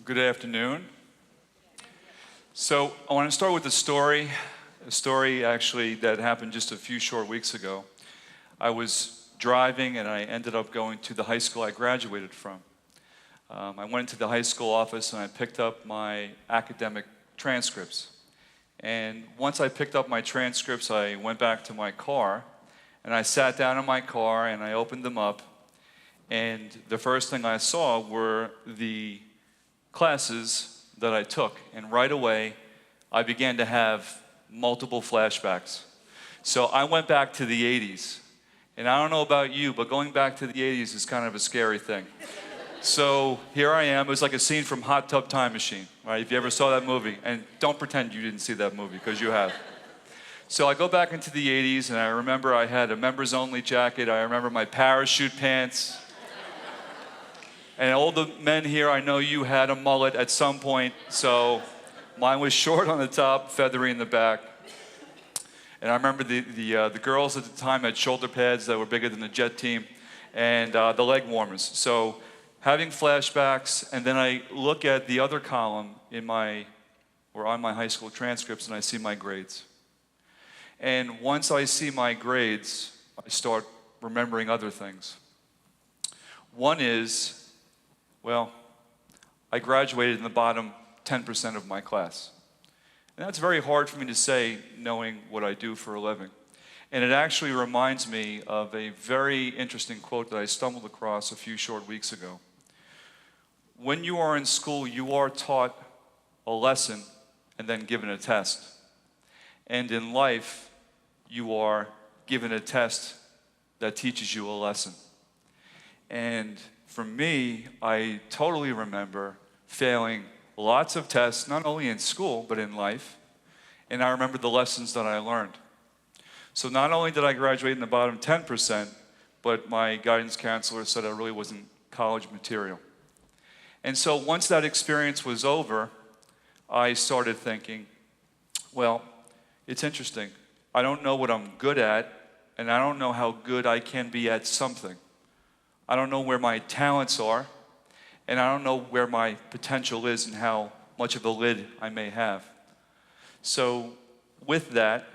Good afternoon. So I want to start with a story actually that happened just a few short weeks ago. I was driving and I ended up going to the high school I graduated from. I went into the high school office and I picked up my academic transcripts. And once I picked up my transcripts, I went back to my car and I sat down in my car and I opened them up. And the first thing I saw were the classes that I took, and right away I began to have multiple flashbacks. So I went back to the 80s, and I don't know about you, but going back to the 80s is kind of a scary thing. So here I am. It was like a scene from Hot Tub Time Machine, right? If you ever saw that movie, and don't pretend you didn't see that movie, because you have. So I go back into the 80s, and I remember I had a members only jacket. I remember my parachute pants. And all the men here, I know you had a mullet at some point, so mine was short on the top, feathery in the back. And I remember the girls at the time had shoulder pads that were bigger than the jet team, and the leg warmers. So having flashbacks, and then I look at the other column on my high school transcripts, and I see my grades. And once I see my grades, I start remembering other things. One is, well, I graduated in the bottom 10% of my class. And that's very hard for me to say, knowing what I do for a living. And it actually reminds me of a very interesting quote that I stumbled across a few short weeks ago. When you are in school, you are taught a lesson and then given a test. And in life, you are given a test that teaches you a lesson. And for me, I totally remember failing lots of tests, not only in school, but in life. And I remember the lessons that I learned. So not only did I graduate in the bottom 10%, but my guidance counselor said I really wasn't college material. And so once that experience was over, I started thinking, well, it's interesting. I don't know what I'm good at, and I don't know how good I can be at something. I don't know where my talents are, and I don't know where my potential is and how much of a lid I may have. So with that,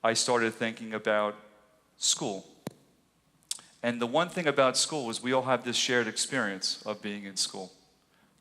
I started thinking about school. And the one thing about school is we all have this shared experience of being in school.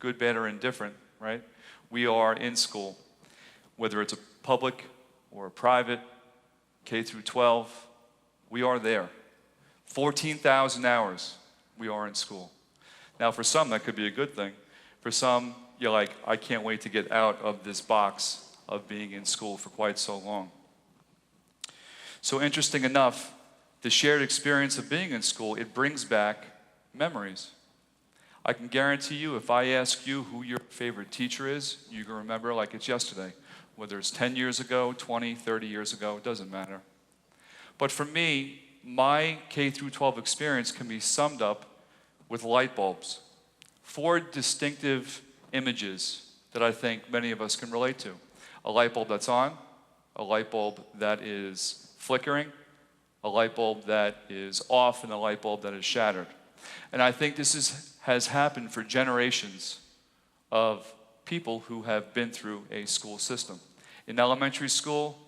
Good, bad, or indifferent, right? We are in school, whether it's a public or a private, K through 12, we are there. 14,000 hours. We are in school. Now, for some, that could be a good thing. For some, you're like, I can't wait to get out of this box of being in school for quite so long. So interesting enough, the shared experience of being in school, it brings back memories. I can guarantee you, if I ask you who your favorite teacher is, you can remember like it's yesterday. Whether it's 10 years ago, 20, 30 years ago, it doesn't matter. But for me, my K through 12 experience can be summed up with light bulbs. 4 distinctive images that I think many of us can relate to. A light bulb that's on, a light bulb that is flickering, a light bulb that is off, and a light bulb that is shattered. And I think this has happened for generations of people who have been through a school system. In elementary school,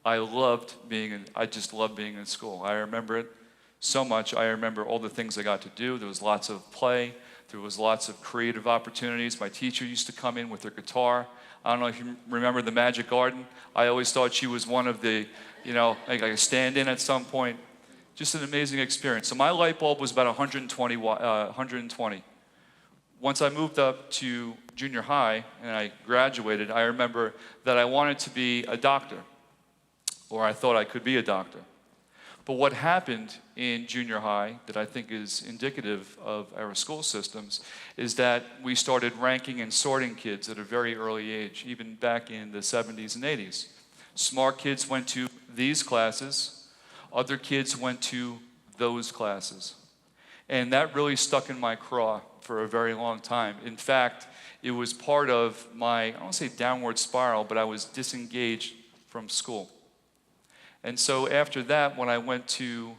I just loved being in school. I remember it so much. I remember all the things I got to do. There was lots of play. There was lots of creative opportunities. My teacher used to come in with her guitar. I don't know if you remember the Magic Garden. I always thought she was one of the, like a stand-in at some point. Just an amazing experience. So my light bulb was about 120. Once I moved up to junior high and I graduated, I remember that I wanted to be a doctor, or I thought I could be a doctor. But what happened in junior high that I think is indicative of our school systems is that we started ranking and sorting kids at a very early age, even back in the 70s and 80s. Smart kids went to these classes, other kids went to those classes. And that really stuck in my craw for a very long time. In fact, it was part of my, I don't want to say downward spiral, but I was disengaged from school. And so after that, when I went to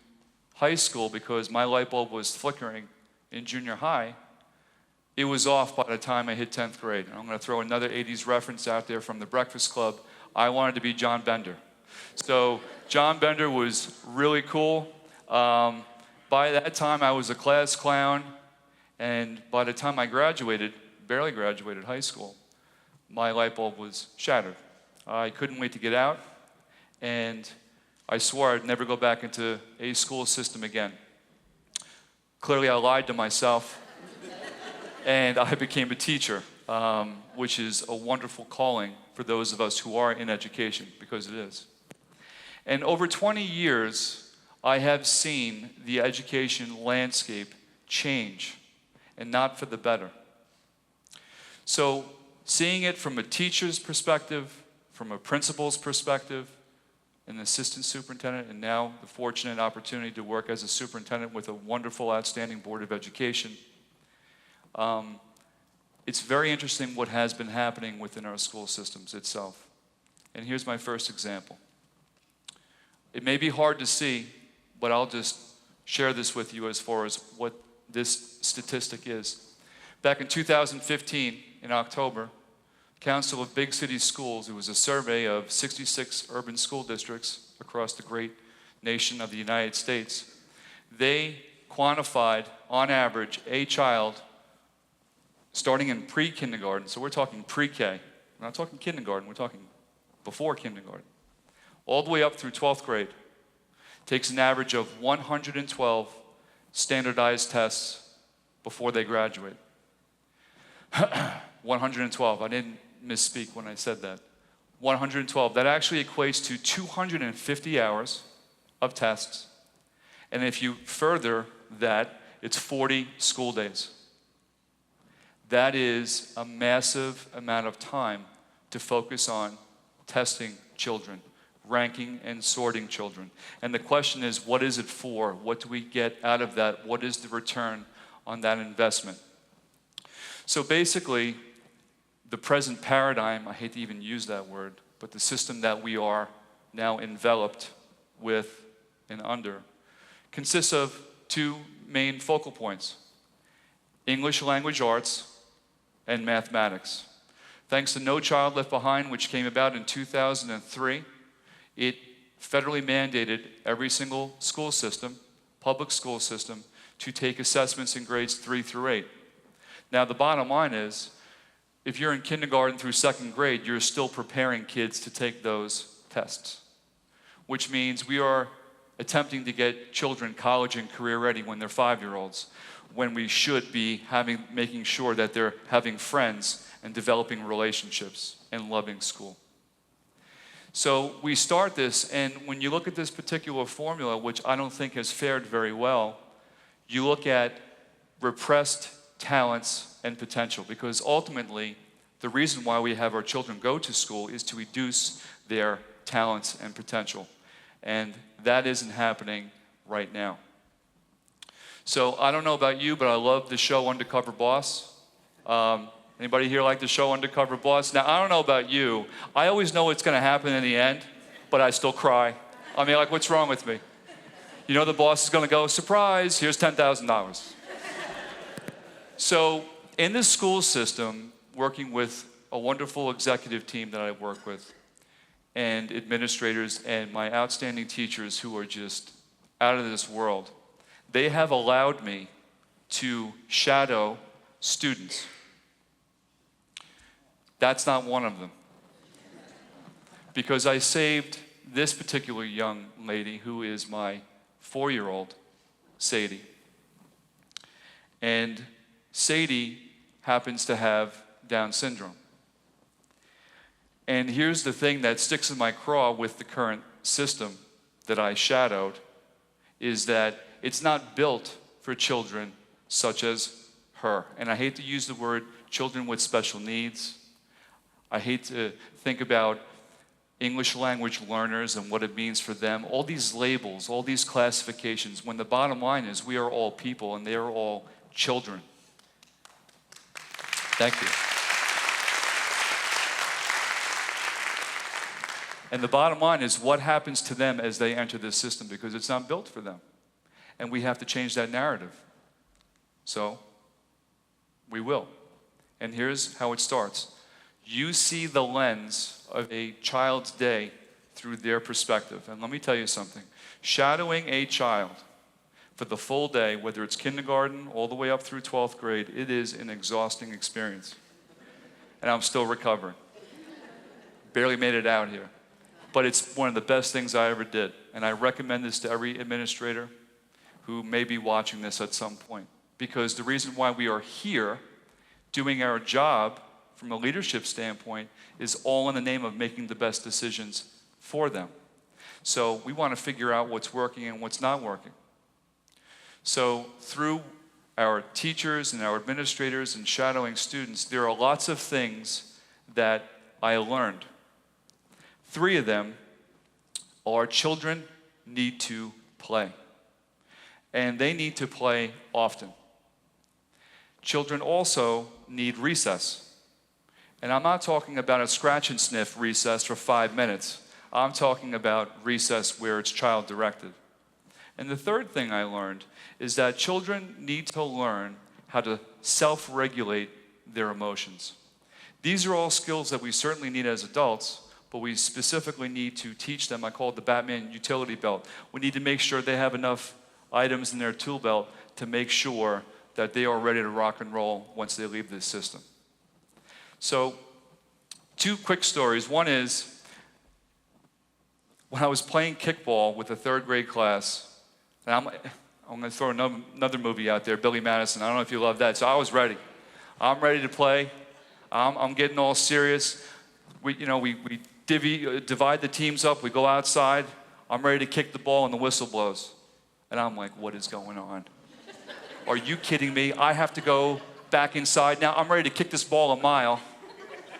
high school, because my light bulb was flickering in junior high, it was off by the time I hit 10th grade. And I'm going to throw another 80s reference out there from The Breakfast Club. I wanted to be John Bender. So John Bender was really cool. By that time, I was a class clown. And by the time I graduated, barely graduated high school, my light bulb was shattered. I couldn't wait to get out. And I swore I'd never go back into a school system again. Clearly, I lied to myself. And I became a teacher, which is a wonderful calling for those of us who are in education, because it is. And over 20 years, I have seen the education landscape change, and not for the better. So, seeing it from a teacher's perspective, from a principal's perspective, an assistant superintendent, and now the fortunate opportunity to work as a superintendent with a wonderful, outstanding Board of Education, it's very interesting what has been happening within our school systems itself. And here's my first example. It may be hard to see, but I'll just share this with you as far as what this statistic is. Back in 2015, in October, Council of Big City Schools, it was a survey of 66 urban school districts across the great nation of the United States. They quantified, on average, a child starting in pre-kindergarten, so we're talking pre-K. We're not talking kindergarten, we're talking before kindergarten. All the way up through 12th grade. Takes an average of 112 standardized tests before they graduate. 112, I didn't misspeak when I said that. 112, that actually equates to 250 hours of tests. And if you further that, it's 40 school days. That is a massive amount of time to focus on testing children, ranking and sorting children. And the question is, what is it for? What do we get out of that? What is the return on that investment? So basically, the present paradigm, I hate to even use that word, but the system that we are now enveloped with and under, consists of two main focal points: English language arts and mathematics. Thanks to No Child Left Behind, which came about in 2003, it federally mandated every single school system, public school system, to take assessments in grades 3 through 8. Now, the bottom line is, if you're in kindergarten through 2nd grade, you're still preparing kids to take those tests, which means we are attempting to get children college and career ready when they're 5-year-olds, when we should be making sure that they're having friends and developing relationships and loving school. So we start this, and when you look at this particular formula, which I don't think has fared very well, you look at repressed talents and potential, because ultimately the reason why we have our children go to school is to reduce their talents and potential, and that isn't happening right now. So I don't know about you, but I love the show Undercover Boss. Anybody here like the show Undercover Boss? Now, I don't know about you. I always know what's going to happen in the end, but I still cry. I mean, like, what's wrong with me? You know the boss is going to go, surprise, here's $10,000. So in the school system, working with a wonderful executive team that I work with, and administrators and my outstanding teachers who are just out of this world, they have allowed me to shadow students. That's not one of them. Because I saved this particular young lady, who is my 4-year-old, Sadie. And Sadie happens to have Down syndrome. And here's the thing that sticks in my craw with the current system that I shadowed, is that it's not built for children such as her. And I hate to use the word children with special needs. I hate to think about English language learners and what it means for them. All these labels, all these classifications, when the bottom line is we are all people and they are all children. Thank you. And the bottom line is what happens to them as they enter this system, because it's not built for them. And we have to change that narrative. So, We will. And here's how it starts. You see the lens of a child's day through their perspective. And let me tell you something. Shadowing a child for the full day, whether it's kindergarten all the way up through 12th grade, it is an exhausting experience. And I'm still recovering. Barely made it out here. But it's one of the best things I ever did. And I recommend this to every administrator who may be watching this at some point. Because the reason why we are here doing our job from a leadership standpoint is all in the name of making the best decisions for them. So we want to figure out what's working and what's not working. So through our teachers and our administrators and shadowing students, there are lots of things that I learned. 3 of them are children need to play. And they need to play often. Children also need recess. And I'm not talking about a scratch and sniff recess for 5 minutes. I'm talking about recess where it's child-directed. And the third thing I learned is that children need to learn how to self-regulate their emotions. These are all skills that we certainly need as adults, but we specifically need to teach them. I call it the Batman utility belt. We need to make sure they have enough items in their tool belt to make sure that they are ready to rock and roll once they leave this system. So, 2 quick stories. One is, when I was playing kickball with a 3rd grade class, and I'm going to throw another movie out there, Billy Madison. I don't know if you love that. So I was ready. I'm ready to play. I'm getting all serious. We divide the teams up. We go outside. I'm ready to kick the ball, and the whistle blows. And I'm like, what is going on? Are you kidding me? I have to go back inside. Now I'm ready to kick this ball a mile,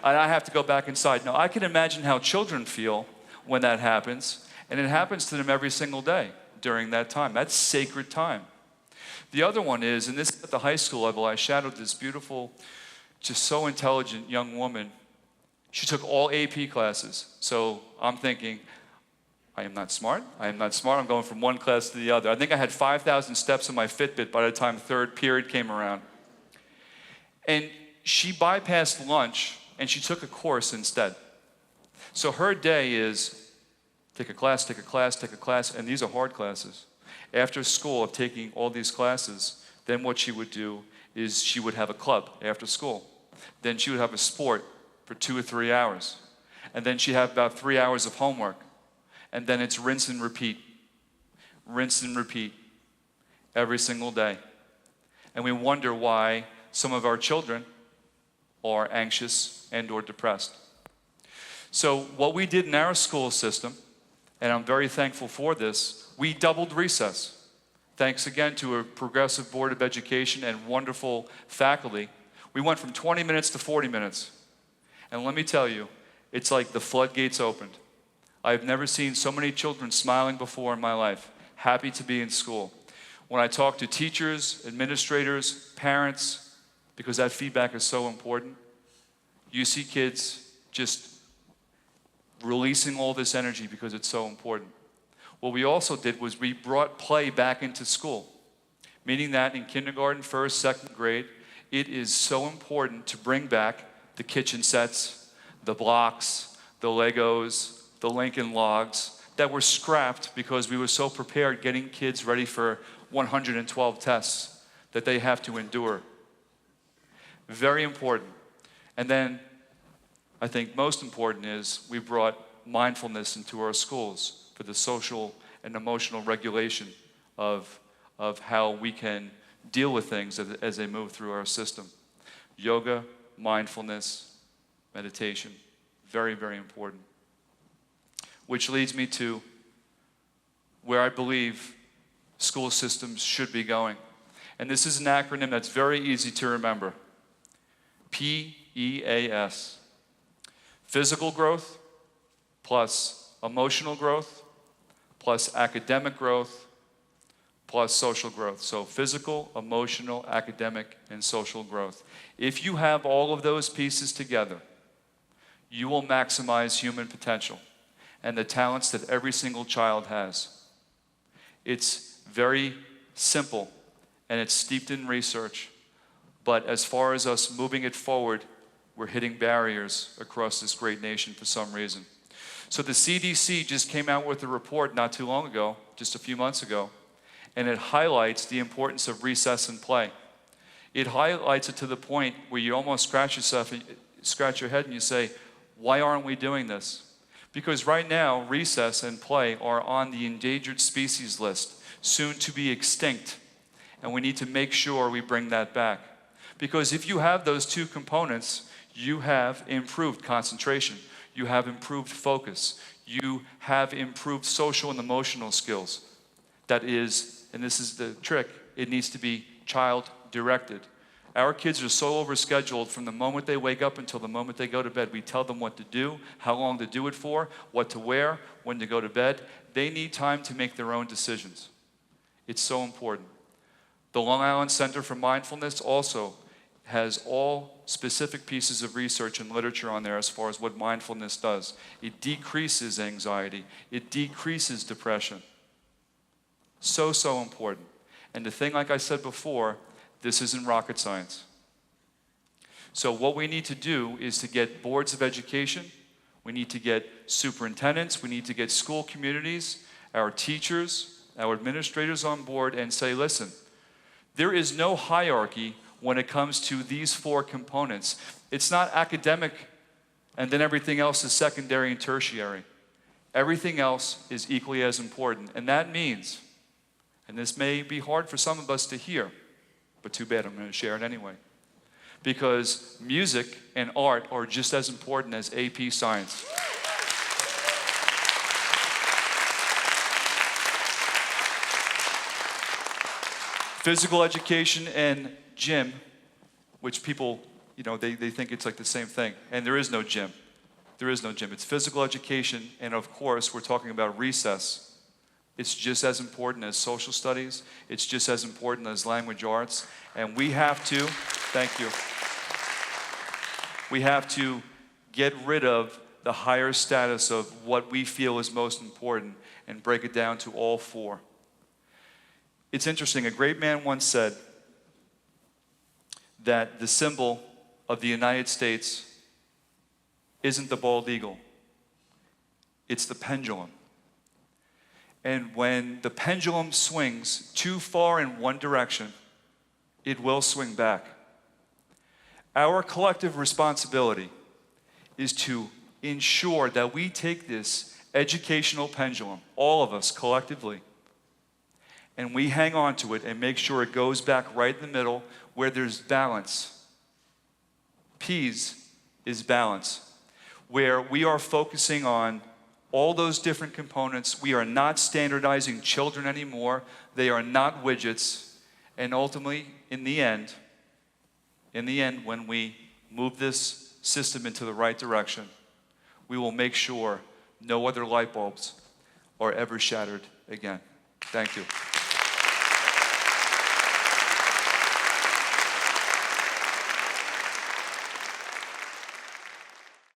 and I have to go back inside. Now, I can imagine how children feel when that happens, and it happens to them every single day during that time. That's sacred time. The other one is, and this is at the high school level, I shadowed this beautiful, just so intelligent young woman. She took all AP classes. So I'm thinking, I am not smart. I'm going from one class to the other. I think I had 5,000 steps on my Fitbit by the time 3rd period came around. And she bypassed lunch, and she took a course instead. So her day is take a class, take a class, take a class, and these are hard classes. After school of taking all these classes, then what she would do is she would have a club after school. Then she would have a sport for 2 or 3 hours. And then she'd have about 3 hours of homework. And then it's rinse and repeat every single day. And we wonder why some of our children are anxious and or depressed. So what we did in our school system, and I'm very thankful for this, we doubled recess. Thanks again to a progressive Board of Education and wonderful faculty. We went from 20 minutes to 40 minutes. And let me tell you, it's like the floodgates opened. I've never seen so many children smiling before in my life, happy to be in school. When I talk to teachers, administrators, parents, because that feedback is so important, you see kids just releasing all this energy because it's so important. What we also did was we brought play back into school, meaning that in kindergarten, 1st, 2nd grade, it is so important to bring back the kitchen sets, the blocks, the Legos, the Lincoln Logs that were scrapped because we were so prepared getting kids ready for 112 tests that they have to endure. Very important. And then I think most important is we brought mindfulness into our schools for the social and emotional regulation of how we can deal with things as they move through our system. Yoga, mindfulness, meditation, very, very important. Which leads me to where I believe school systems should be going. And this is an acronym that's very easy to remember. P.E.A.S. Physical growth plus emotional growth plus academic growth plus social growth. So physical, emotional, academic, and social growth. If you have all of those pieces together, you will maximize human potential and the talents that every single child has. It's very simple, and it's steeped in research, But as far as us moving it forward, we're hitting barriers across this great nation for some reason. So the CDC just came out with a report not too long ago, just a few months ago, and it highlights the importance of recess and play. It highlights it to the point where you almost scratch your head and you say, why aren't we doing this? Because right now, recess and play are on the endangered species list, soon to be extinct, and we need to make sure we bring that back. Because if you have those two components, you have improved concentration, you have improved focus, you have improved social and emotional skills. That is, and this is the trick, it needs to be child-directed. Our kids are so overscheduled from the moment they wake up until the moment they go to bed. We tell them what to do, how long to do it for, what to wear, when to go to bed. They need time to make their own decisions. It's so important. The Long Island Center for Mindfulness also has all specific pieces of research and literature on there as far as what mindfulness does. It decreases anxiety. It decreases depression. So, so important. And the thing, like I said before, this isn't rocket science. So what we need to do is to get boards of education, we need to get superintendents, we need to get school communities, our teachers, our administrators on board and say, listen, there is no hierarchy when it comes to these four components. It's not academic and then everything else is secondary and tertiary. Everything else is equally as important. And that means, and this may be hard for some of us to hear, but too bad, I'm going to share it anyway. Because music and art are just as important as AP science. Physical education and gym, which people, they think it's like the same thing. And there is no gym. There is no gym. It's physical education, and of course, we're talking about recess. It's just as important as social studies. It's just as important as language arts. And we have to, thank you, we have to get rid of the higher status of what we feel is most important and break it down to all four. It's interesting, a great man once said that the symbol of the United States isn't the bald eagle, it's the pendulum. And when the pendulum swings too far in one direction, it will swing back. Our collective responsibility is to ensure that we take this educational pendulum, all of us collectively, and we hang on to it and make sure it goes back right in the middle where there's balance. P.E.A.S is balance, where we are focusing on all those different components. We are not standardizing children anymore. They are not widgets. And ultimately, in the end, when we move this system into the right direction, we will make sure no other light bulbs are ever shattered again. Thank you.